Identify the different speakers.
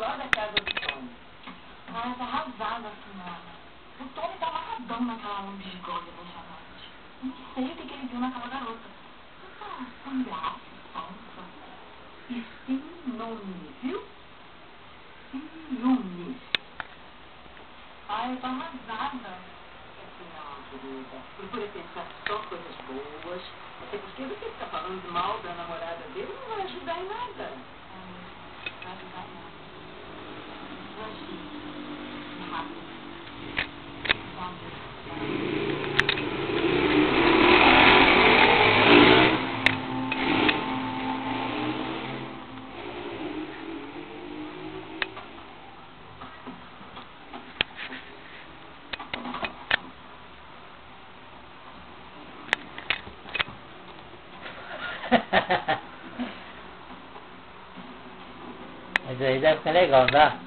Speaker 1: melhor da casa do Tony.
Speaker 2: Ai, tá arrasada, senhora. O Tony tá amarradão naquela lambigolha dessa noite. Não sei o que ele viu naquela garota. Tá sem graça, sonsa.
Speaker 1: E ciúme, viu? Ciúme.
Speaker 2: Ai, eu tô arrasada.
Speaker 1: Não, querida. Procura pensar só coisas boas. Até porque você ficar falando mal da namorada dele não vai ajudar em nada.
Speaker 2: Vai ajudar nada. Hoje, rápido.
Speaker 3: Mas aí deve ser legal, não dá?